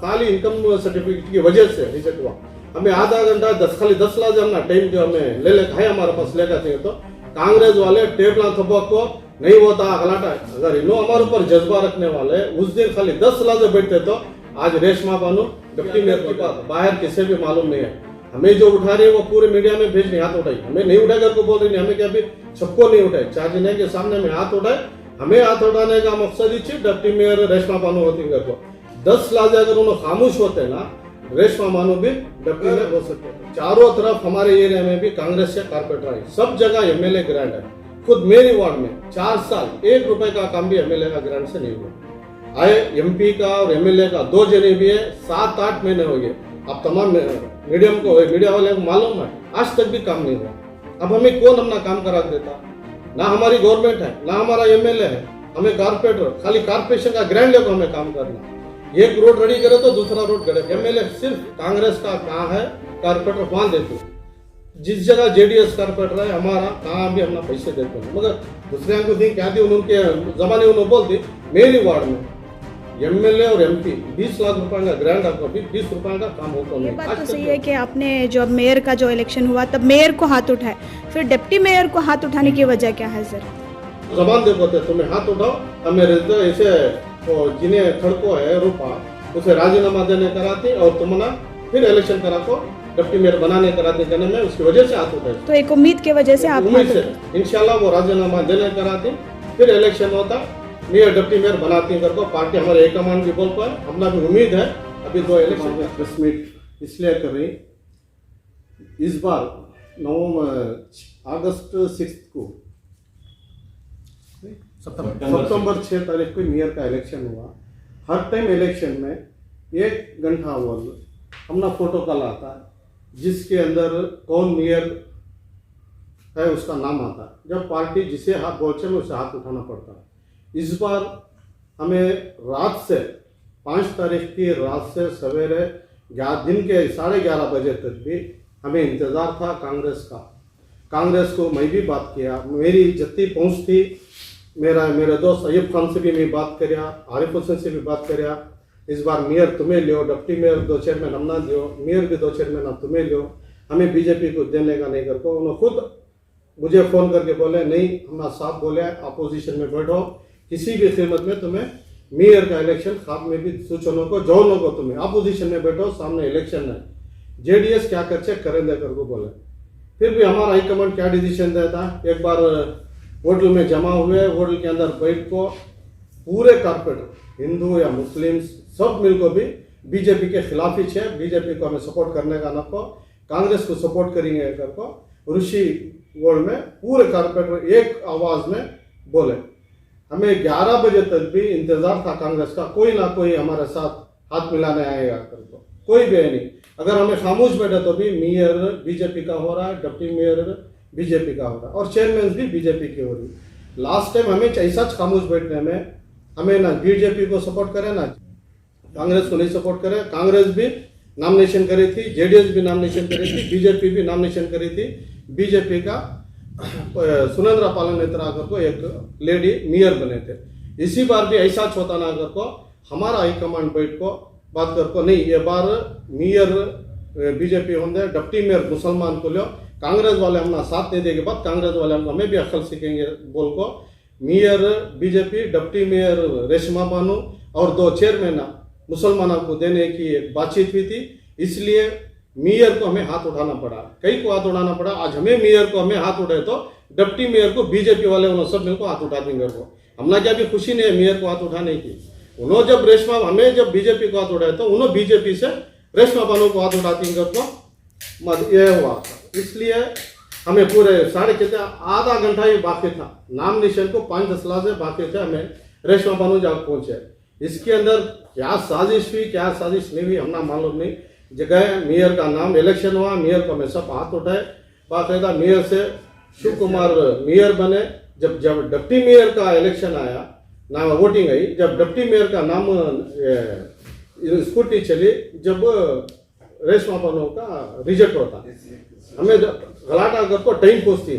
खाली income certificate की वजह से रिजेक्ट हुआ। हमें आधा घंटा खाली 10 लाख हमना टाइम जो हमें ले है हमारे पास लेकर थे। तो कांग्रेस वाले टेबला थपक को नहीं होता गलाटा। अगर इन्हों हमारे ऊपर जज्बा रखने वाले उस दिन खाली 10 लाख बैठते तो आज रेशमा बानू डिप्टी मेयर की बात बाहर किसे भी मालूम नहीं है। हमें जो उठा रही है वो पूरे मीडिया में भेज नहीं हाथ उठाई, हमें नहीं उठाए करके बोल रही है। हमें क्या अभी सबको नहीं उठाए, चार्जिने के सामने में हाथ उठाए। हमें हाथ उठाने का मकसद ही डिप्टी मेयर रेशमा बानू होती को 10 लाख अगर उन्होंने खामोश होते ना रेशमा बानू भी डिप्टी मेयर हो सकते। चारों तरफ हमारे एरिया में भी कांग्रेस से कारपोरेटर है, सब जगह एमएलए ग्रांट है। खुद मेरी वार्ड में 4 साल 1 रुपए का काम भी एमएलए का ग्रांट से नहीं हुआ। आए एमपी का और एमएलए का 2 जने भी है, 7-8 महीने हो गए। अब तमाम मीडिया वाले को मालूम है आज तक भी काम नहीं हुआ। अब हमें कौन अपना काम करा देता? ना हमारी गवर्नमेंट है, ना हमारा एमएलए है, हमें कारपोरेटर खाली कारपोरेशन का ग्रांट लेकर हमें काम करना। एक रोड रेडी करे तो दूसरा रोड करे। एमएलए सिर्फ कांग्रेस का कहाँ है, कारपोरेटर वहां देते। जिस जगह जेडीएस कारपोरेटर है हमारा कहाँ भी अपना पैसे देते हैं, मगर दूसरे को दिन क्या दी उनके जमाने उन्होंने बोल दी मेरी वार्ड में एमएलए और एमपी 20 लाख रुपए का ग्रांट आपको भी 20 रुपए का काम होता नहीं। ये बात तो सही है कि आपने जब मेयर का जो इलेक्शन हुआ तब मेयर को हाथ उठाए, फिर डिप्टी मेयर को हाथ उठाने की वजह क्या है सर? जबान दे बोलते तुम्हें हाथ उठाओ, हमें ऐसे जिन्हें खड़को है रूपा उसे राजीनामा देने कराती और तुमना फिर इलेक्शन करा को डिप्टी मेयर बनाने कराती देने में उसकी वजह से हाथ उठाए। तो एक उम्मीद की वजह से आप उम्मीद से इंशाल्लाह वो राजीनामा देने कराती फिर इलेक्शन होता मेयर डिप्टी मेयर बनाती कर को पार्टी हमारे एक कमान भी बोल पाए। हमने भी उम्मीद है अभी 2 इलेक्शन में 10 मिनट इसलिए कर रही। इस बार अगस्त 6 को सितंबर 6 तारीख को मेयर का इलेक्शन हुआ। हर टाइम इलेक्शन में 1 घंटा अव्वल हमने फोटो कल आता है जिसके अंदर कौन मेयर है उसका नाम आता है। जब पार्टी जिसे हाथ बोलचे में उसे हाथ उठाना पड़ता है। इस बार हमें रात से 5 तारीख की रात से सवेरे दिन के 11:30 बजे तक भी हमें इंतज़ार था कांग्रेस का। कांग्रेस को मैं भी बात किया, मेरी जितनी पहुँच थी मेरे दोस्त अयूब खान से भी मैं बात करिया, आरिफ हुसैन से भी बात करिया। इस बार मेयर तुम्हें लियो, डिप्टी मेयर 2 चेयरमैन हमना दियो, मेयर भी 2 चेयरमैन अब तुम्हें लियो, हमें बीजेपी को देने का नहीं करको। उन्होंने खुद मुझे फ़ोन करके बोले नहीं हमारा साथ बोले अपोजिशन में बैठो, किसी भी कीमत में तुम्हें मेयर का इलेक्शन खाप में भी सूचनों को जोड़ों को तुम्हें अपोजिशन में बैठो, सामने इलेक्शन है, जेडीएस क्या कर चेक करें देकर को बोले। फिर भी हमारा हाईकमांड क्या डिसीजन देता, एक बार होटल में जमा हुए, होटल के अंदर बैठ को पूरे कारपोरेटर हिंदू या मुस्लिम सब मिल को भी बीजेपी के खिलाफ ही है, बीजेपी को हमें सपोर्ट करने का नको, कांग्रेस को सपोर्ट करेंगे करको ऋषि वर्ल्ड में पूरे कारपोरेटर एक आवाज में बोले। हमें 11 बजे तक भी इंतजार था कांग्रेस का, कोई ना कोई हमारे साथ हाथ मिलाने आएगा करको, कोई भी नहीं। अगर हमें खामोश बैठे तो भी मेयर बीजेपी का हो रहा है, डिप्टी मेयर बीजेपी का हो रहा है और चेयरमैन भी बीजेपी की हो रही। लास्ट टाइम हमें ऐसा खामोश बैठने में हमें ना बीजेपी को सपोर्ट करे ना कांग्रेस को नहीं सपोर्ट करे। कांग्रेस भी नॉमिनेशन करी थी, जेडीएस भी नॉमिनेशन करी थी, बीजेपी भी नॉमिनेशन करी थी। बीजेपी का सुनेंद्रा पालन नेत्रा को एक लेडी मेयर बने थे। इसी बार भी ऐसा छोटा ना कर को हमारा हाईकमांड बैठ को बात कर को नहीं, ये बार मेयर बीजेपी होंगे, डिप्टी मेयर मुसलमान को लो, कांग्रेस वाले हमारा साथ नहीं देंगे बात, कांग्रेस वाले हमें भी अकल सीखेंगे बोल को mayor BJP, deputy mayor Reshma Banu और 2 चेयरमैन मुसलमानों को देने की एक बातचीत हुई थी। इसलिए मेयर को हमें हाथ उठाना पड़ा, कई को हाथ उठाना पड़ा। आज हमें मेयर को हमें हाथ उठाए तो डिप्टी मेयर को बीजेपी वाले उन्होंने सब मेरे को हाथ उठा देंगे को। हमने क्या भी खुशी नहीं है मेयर को हाथ उठाने की। उन्होंने जब रेशमा हमें जब बीजेपी को हाथ उठाए तो उन्होंने बीजेपी से रेशमा बानू को हाथ उठा देंगे को ये हुआ। इसलिए हमें पूरे साढ़े कितने आधा घंटा ही बाकी था, नॉमिनेशन को 5-10 लाख से बाकी थे, हमें रेशमा बानू जब पहुंचे। इसके अंदर क्या साजिश हुई क्या साजिश नहीं हुई हमना मालूम नहीं। जगह मेयर का नाम इलेक्शन हुआ, मेयर को हमें सब हाथ उठाए, बाकायदा मेयर से शिव कुमार मेयर बने। जब डिप्टी मेयर का इलेक्शन आया ना वोटिंग आई, जब डिप्टी मेयर का नाम स्कूटी चली, जब रेशमा बानू का रिजेक्ट होता, हमें गलाटा कर को टाइम पूछती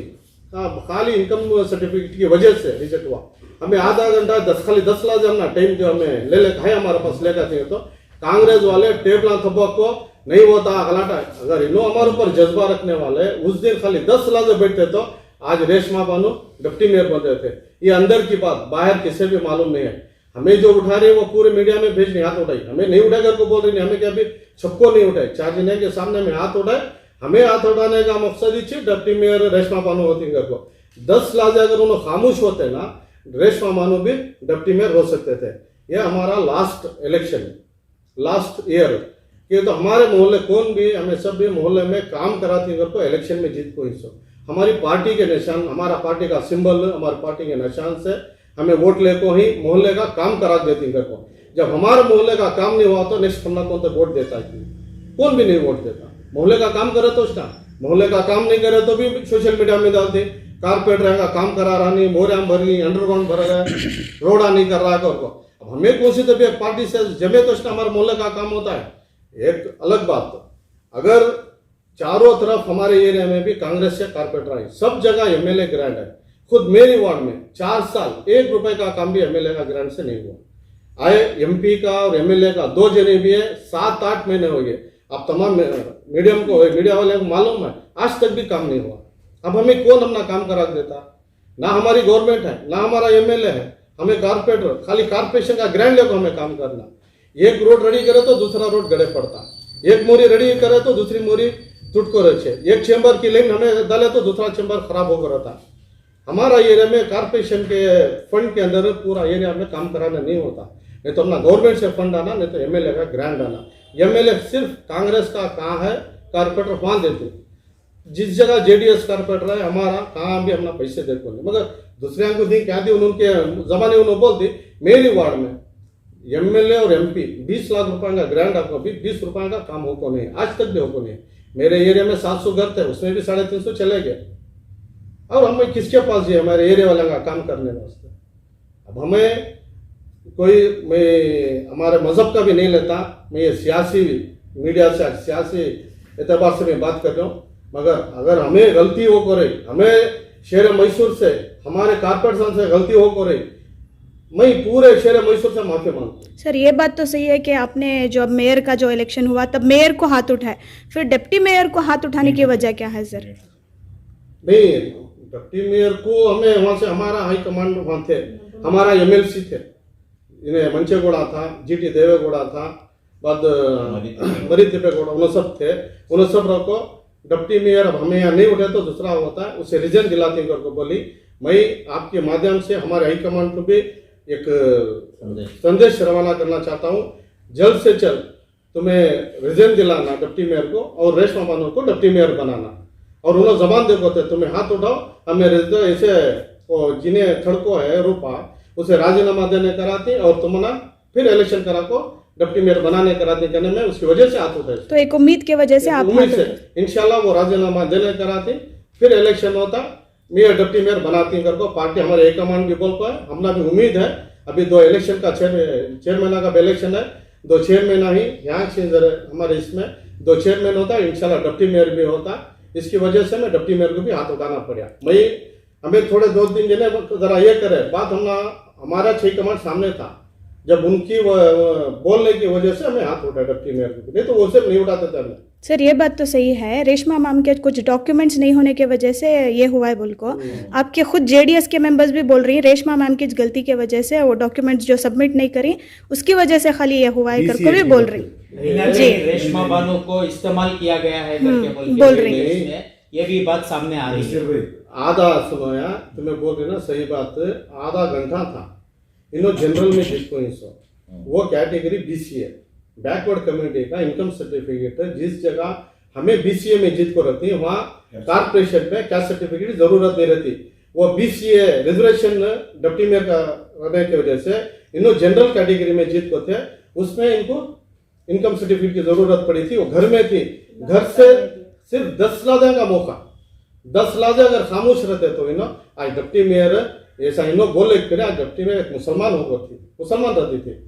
खाली इनकम सर्टिफिकेट की वजह से रिजेक्ट हुआ। हमें आधा घंटा खाली 10 लाख हमना टाइम जो हमें ले है हमारे पास लेकर थे। तो कांग्रेस वाले टेबला थपक को नहीं होता गलाटा अगर इन्हों हमारे ऊपर जज्बा रखने वाले उस दिन खाली 10 लाख बैठते तो आज रेशमा बानो डिप्टी मेयर बन रहे थे। ये अंदर की बात, बाहर किसे भी मालूम नहीं है। हमें जो उठा रहे वो पूरे मीडिया में भेज नहीं, हाथ उठाई, हमें नहीं उठाए करके बोल रही, हमें क्या अभी सबको नहीं उठाए, चार्जिने के सामने में हाथ उठाए। हमें हाथ उठाने का मकसद ही डिप्टी मेयर रेशमा बानो होती को 10 लाख अगर उन्होंने खामोश होते ना रेशमा बानो भी डिप्टी मेयर हो सकते थे। यह हमारा लास्ट इलेक्शन, लास्ट ईयर कि तो हमारे मोहल्ले कौन भी हमें सब भी मोहल्ले में काम कराती को इलेक्शन में जीत को हिस्सा हमारी पार्टी के निशान, हमारा पार्टी का सिंबल हमारी पार्टी के निशान से हमें वोट लेको ही मोहल्ले का काम करा देती को। जब हमारे मोहल्ले का काम नहीं हुआ तो नेक्स्ट पन्ना कौन तो वोट देता है, कौन भी नहीं वोट देता। मोहल्ले का काम करे तो उसका, मोहल्ले का काम नहीं करे तो भी सोशल मीडिया में डालते कारपेंटर का काम करा रहा नहीं, मोरियाम भर नहीं, अंडरग्राउंड भर रहा है, रोड़ा नहीं कर रहा है। अब हमें कौन सी तो भी पार्टी से जमे तो हमारे मोहल्ले का काम होता है। एक अलग बात, अगर चारों तरफ हमारे एरिया में भी कांग्रेस से कारपेंटर आई, सब जगह एमएलए ग्रांट है। खुद मेरी वार्ड में 4 साल 1 रुपए का काम भी एमएलए का ग्रांट से नहीं हुआ। आए एमपी का और एमएलए का 2 जने भी है, 7-8 महीने हो गए। अब तमाम मीडिया वाले को मालूम है आज तक भी काम नहीं हुआ। अब हमें कौन अपना काम करा देता? ना हमारी गवर्नमेंट है, ना हमारा एमएलए है, हमें कारपेंटर खाली कारपोरेशन का ग्रांट लेकर हमें काम करना। एक रोड रेडी करे तो दूसरा रोड गड़े पड़ता, एक मोरी रेडी करे तो दूसरी मोरी टूट को रहे, एक चेंबर की लाइन हमें डाले तो दूसरा चेंबर खराब होकर रहता। हमारा एरिया में कारपोरेशन के फंड के अंदर पूरा एरिया में काम कराना नहीं होता। नहीं तो अपना गवर्नमेंट से फंड आना, नहीं तो एमएलए का ग्रांट आना। एमएलए सिर्फ कांग्रेस का कहाँ है कारपेंटर वहां देते, जिस जगह जेडीएस कारपेंटर है हमारा कहाँ भी अपना पैसे देते नहीं। मगर दूसरे को दी क्या दी उनके जमाने उन्होंने बोलती मेरी वार्ड में एमएलए और एमपी 20 लाख रुपए का ग्रांट आपको भी 20 रुपए का काम होको नहीं, आज तक भी होको नहीं। मेरे एरिया में 700 घर थे, उसमें भी 350 चले गए। और हमें किसके पास है हमारे एरिया वाले का काम करने वास्ते? अब हमें कोई, मैं हमारे मजहब का भी नहीं लेता, मैं ये सियासी मीडिया से सियासी एतबार से मैं बात कर रहा हूँ। मगर अगर हमें गलती हो को रही, हमें शहर मैसूर से हमारे कारपोरेशन से गलती हो को रही, मैं पूरे शहर मैसूर से माफी मांगता हूं। सर ये बात तो सही है कि आपने जब मेयर का जो इलेक्शन हुआ तब मेयर को हाथ उठाए, फिर डिप्टी मेयर को हाथ उठाने की वजह क्या है सर? नहीं, डिप्टी मेयर को हमें वहां से हमारा हाई कमांड वहां थे, हमारा एमएलसी थे, इन्हें मंचेगौड़ा था, जीटी देवेगौड़ा था, बाद मरीतिपेगौड़ा, उन्हें सब थे। उन्हें सब को डिप्टी मेयर अब हमें यहाँ नहीं उठे तो दूसरा होता है, उसे रिजन दिलाती को बोली। मैं आपके माध्यम से हमारे हाई कमांड को भी एक संदेश रवाना करना चाहता हूँ, जल्द से जल्द तुम्हें रिजन दिलाना डिप्टी मेयर को और रेशमा बानो को डिप्टी मेयर बनाना। और उन्होंने जबान दे बोते तुम्हें हाथ उठाओ, हमें ऐसे जिन्हें खड़को है रूपा उसे राजीनामा देने कराती और तुमना फिर इलेक्शन करा को डिप्टी मेयर बनाने कराती करने में उसकी वजह से हाथ उठाए। तो एक उम्मीद की वजह से आप उम्मीद से इंशाल्लाह वो राजीनामा देने कराती, फिर इलेक्शन होता, मेयर डिप्टी मेयर बनाती करको पार्टी हमारे एक कमांड भी बोल पाए। हमने भी उम्मीद है, अभी 2 इलेक्शन का 6 महीना का इलेक्शन है, 2 6 महीना ही यहाँ से हमारे इसमें 2 चेयरमैन होता है, इंशाल्लाह डिप्टी मेयर भी होता। इसकी वजह से मैं डिप्टी मेयर को भी हाथ उठाना पड़ा। मैं हमें थोड़े 2-3 दिन जरा ये करे बात, हमारा 6 कमांड सामने था, जब उनकी बोलने की वजह से हमें हाथ उठाया डिप्टी मेयर को, नहीं तो वो सिर्फ नहीं उठाते थे हमें। सर ये बात तो सही है, रेशमा मैम के कुछ डॉक्यूमेंट्स नहीं होने की वजह से ये हुआ है बोल को। आपके खुद जेडीएस के मेंबर्स भी बोल रही हैं रेशमा मैम की गलती की वजह से वो डॉक्यूमेंट्स जो सबमिट नहीं करी उसकी वजह से खाली ये हुआ है करके भी बोल रही जी। रेशमा बानो को इस्तेमाल किया गया है करके बोल रही है, ये भी बात सामने आ रही है। आधा सुनो यार, तुम्हें बोल रही ना सही बात, आधा घंटा था इन्हों जनरल में जिसको वो कैटेगरी बीसीए बैकवर्ड कम्युनिटी का इनकम सर्टिफिकेट, जिस जगह हमें बीसीए में जीत को रहती है वहाँ कारपोरेशन में कैस्ट सर्टिफिकेट की जरूरत नहीं रहती। वो बीसीए रिजर्वेशन डिप्टी मेयर का रहने की वजह से इन्हों जनरल कैटेगरी में जीत को थे, उसमें इनको इनकम सर्टिफिकेट की जरूरत पड़ी थी। वो घर में थी, घर से सिर्फ 10 लाख का मौका, 10 लाख अगर खामोश रहते तो इन्हों आज डिप्टी मेयर ऐसा इन्हों बोले फिर आज डिप्टी मेयर मुसलमान हो गई थी, मुसलमान रहती थी।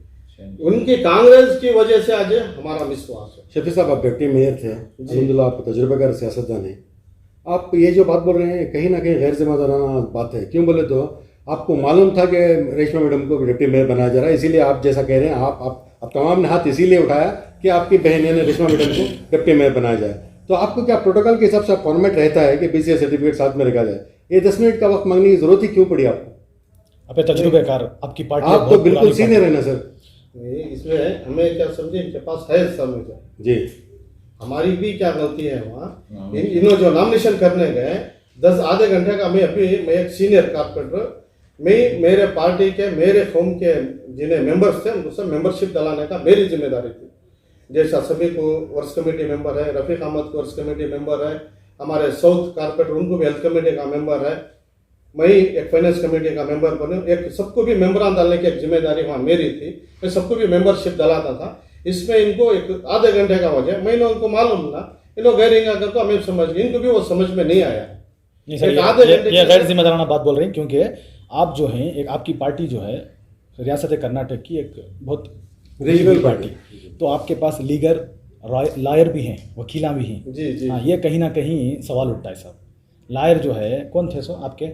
उनकी कांग्रेस की वजह से आज हमारा विश्वास है। शफी साहब आप डिप्टी मेयर थे, अल्हम्दुलिल्लाह आप तजुर्बेकार सियासतदान हैं, आप ये जो बात बोल रहे हैं कहीं ना कहीं गैर जिम्मेदाराना बात है। क्यों बोले तो आपको मालूम था कि रेशमा मैडम को डिप्टी मेयर बनाया जा रहा है, इसीलिए आप जैसा कह रहे हैं आप अब तमाम ने हाथ इसीलिए उठाया कि आपकी बहन यानी रेशमा मैडम को डिप्टी मेयर बनाया जाए। तो आपको क्या प्रोटोकॉल के हिसाब से फॉर्मेट रहता है कि बीसीए सर्टिफिकेट साथ में रखा जाए? ये 10 मिनट का वक्त मांगने की जरूरत ही क्यों पड़ी आपको? अपने तजुर्बेकार आपकी पार्टी आप तो बिल्कुल सीनियर है ना सर। नहीं, इसमें हमें क्या समझे, इनके पास है समझ जी, हमारी भी क्या गलती है वहाँ। इन्होंने जो नॉमिनेशन करने गए 10 आधे घंटे का, मैं एक सीनियर कारपेंटर, मैं मेरे पार्टी के मेरे कौम के जिन्हें मेंबर्स थे उनको सब मेंबरशिप दिलाने का मेरी जिम्मेदारी थी। जैसा सभी को वर्ष कमेटी मेंबर है, रफीक अहमद को वर्ष कमेटी मेंबर है, हमारे साउथ कारपेंटर उनको भी हेल्थ कमेटी का मेंबर है, मैं एक फाइनेंस कमेटी का मेंबर बने, एक सबको भी मेंबरान डालने की एक जिम्मेदारी वहाँ मेरी थी। मैं सबको भी मेंबरशिप दिलाता था। इसमें इनको एक आधे घंटे का वजह मैंने उनको मालूम ना, इन्होंने गैरिंग अगर तो हमें समझ गए, इनको भी वो समझ में नहीं आया। नहीं सर, एक आधे घंटे ये गैर जिम्मेदाराना बात बोल रहे हैं, क्योंकि आप जो हैं एक आपकी पार्टी जो है रियासत कर्नाटक की एक बहुत रीजनल पार्टी, तो आपके पास लीगर लॉयर भी हैं, वकीला भी हैं। जी जी हाँ, ये कहीं ना कहीं सवाल उठता है साहब। लॉयर जो है कौन थे सो आपके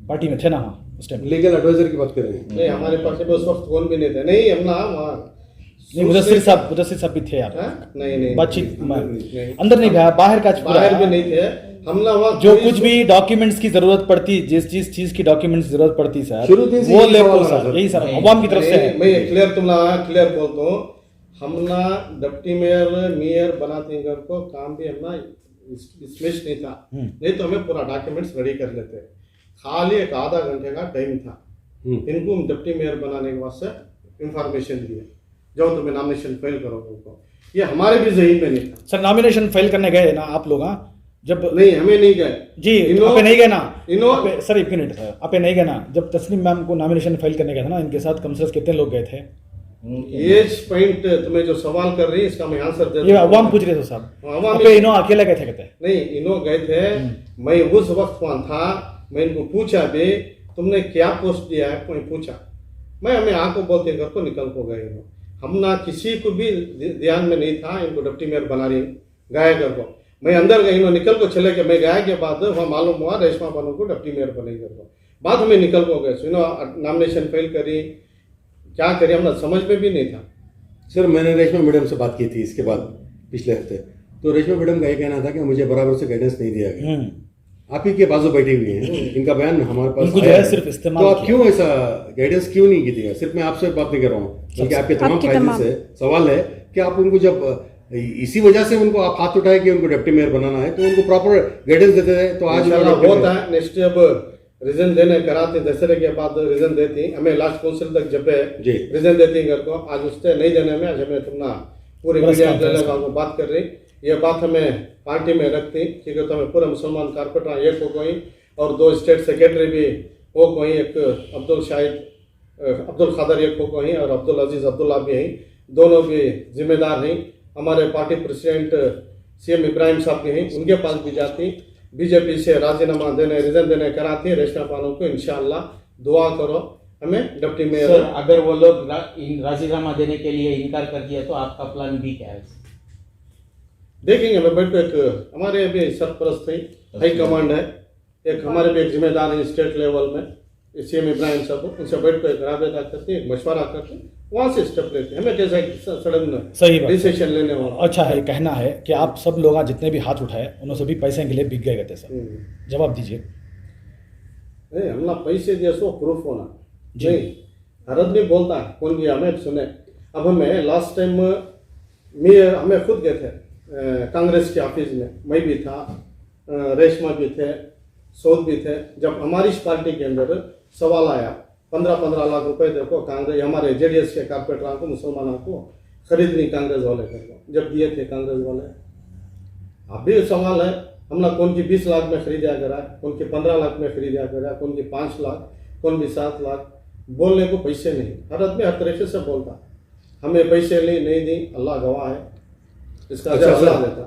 पार्टी में थे ना? हाँ, उस टाइम लीगल एडवाइजर की बात कर रहे हैं। नहीं, हमारे पास में उस वक्त कौन भी नहीं थे। नहीं, हम ना वहाँ नहीं, मुदस्सिर साहब भी थे यार। हाँ? नहीं बातचीत नहीं, अंदर नहीं गया, बाहर का बाहर भी नहीं थे हम ना वहाँ। जो कुछ भी डॉक्यूमेंट्स की जरूरत पड़ती, जिस चीज की डॉक्यूमेंट्स की जरूरत पड़ती सर, शुरू दिन से वो यही ले सवाल सर, है यही सर अवाम की तरफ से है। मैं क्लियर क्लियर बोलता हूँ, हम ना डिप्टी मेयर बनाते घर को काम भी हम ना इसमें नहीं था। नहीं तो हमें पूरा डॉक्यूमेंट्स रेडी कर लेते। खाली एक आधा घंटे का टाइम था, इनको डिप्टी मेयर बनाने के वास्ते इंफॉर्मेशन दिए, जाओ तुम्हें नॉमिनेशन फाइल करोगे उनको। ये हमारे भी जहीन में नहीं था सर। नॉमिनेशन फाइल करने गए ना आप लोग? हाँ, जब नहीं, हमें नहीं गए जी, इन्हों- आपे नहीं गए ना? इन्हों- सर एक मिनट, आपे नहीं गए ना? जब तस्नीम मैम को नॉमिनेशन फाइल करने गए थे ना, इनके साथ कम से कम कितने लोग गए थे? एज पॉइंट तुम्हें जो सवाल कर रही है इसका मैं आंसर दे ये दूं। अवाम पूछ रहे थे साहब। अवाम आपे इन्हों अकेले गए थे कहते? नहीं, इन्हों गए थे। मैं उस वक्त वहां था, मैं इनको पूछा भी तुमने क्या पोस्ट दिया है, मैं पूछा, मैं हमें आंखों बोलते घर को निकल को गए। हम ना किसी को भी ध्यान में नहीं था इनको डिप्टी मेयर बना रही गए घर को। मैं अंदर गई, इन्होंने निकल को चले गए। मैं गया के बाद वहाँ मालूम हुआ रेशमा बानो को डिप्टी मेयर बनेगी घर को। बाद हमें निकल को गए, नॉमिनेशन फाइल करी, क्या करी हम समझ में भी नहीं था। सर मैंने रेशमा मैडम से बात की थी इसके बाद पिछले हफ्ते, तो रेशमा मैडम का ये कहना था कि मुझे बराबर से गाइडेंस नहीं दिया गया। आप ही के बाजू बैठी हुई हैं, इनका बयान हमारे पास उनको जो आया है है। सिर्फ इस्तेमाल तो आप किया। क्यों ऐसा गाइडेंस क्यों नहीं दिया? सिर्फ मैं आपसे बात नहीं कर रहा हूँ, बल्कि आपके तमाम फायदे से सवाल है कि आप उनको जब इसी वजह से उनको आप हाथ उठाए कि उनको डिप्टी मेयर बनाना है, तो उनको प्रॉपर गाइडेंस देते थे तो आज होता है। नेक्स्ट अब रीजन देने कराते दशहरे के बाद रीजन देती, हमें लास्ट काउंसिल तक जब जी। रीजन देती घर को। आज उससे नहीं देने में आज हमें तुमना पूरी मीडिया को बात कर रही, ये बात हमें पार्टी में रखती क्योंकि तो हमें पूरे मुसलमान कारपेटर एक हो गई और 2 स्टेट सेक्रेटरी भी हो गई, एक अब्दुल खादर एक हो गई और अब्दुल अजीज अब्दुल्ला भी हैं, दोनों भी जिम्मेदार हैं। हमारे पार्टी प्रेसिडेंट CM इब्राहिम साहब भी हैं, उनके पास भी जाती, बीजेपी से राजीनामा देने रीजन देने कराती रेशमा बानो को। इंशाअल्लाह दुआ करो हमें डिप्टी मेयर। सर अगर वो लोग राजीनामा देने के लिए इनकार कर दिया तो आपका प्लान भी क्या है? देखेंगे, मैं बैठ एक हमारे भी सरपरस्त है, हाई कमांड है, एक हमारे भी एक जिम्मेदार है स्टेट लेवल में CM इब्राहिम साहब, उनसे बैठ कर राबता करते हैं, मशवरा करते हैं, वहाँ से स्टेप लेते हैं। हमें कैसा सडन सही बात, डिसीजन लेने वाला। अच्छा है, कहना है कि आप सब लोग जितने भी हाथ उठाए उन्होंने सभी पैसे के लिए बिक गए कहते सर। जवाब दीजिए। नहीं, हमला पैसे दिए सो प्रूफ होना नहीं, हर आदमी बोलता है कौन भी हमें सुने। अब हमें लास्ट टाइम हमें खुद गए थे कांग्रेस के ऑफिस में, मैं भी था, रेशमा भी थे, सौद भी थे। जब हमारी पार्टी के अंदर सवाल आया 15-15 लाख रुपए देखो कांग्रेस हमारे JDS के कारपेटरों को मुसलमानों को खरीदनी कांग्रेस वाले को जब दिए थे कांग्रेस वाले। अभी सवाल है हमला कौन की 20 लाख में खरीदा करा, कौन की 15 लाख में खरीदा करा, कौन की 5 लाख, कौन भी 7 लाख। बोलने को पैसे नहीं, हर आदमी हर तरीके से बोलता। हमें पैसे नहीं दी, अल्लाह गवाह है, इसका अच्छा, अल्लाह देता।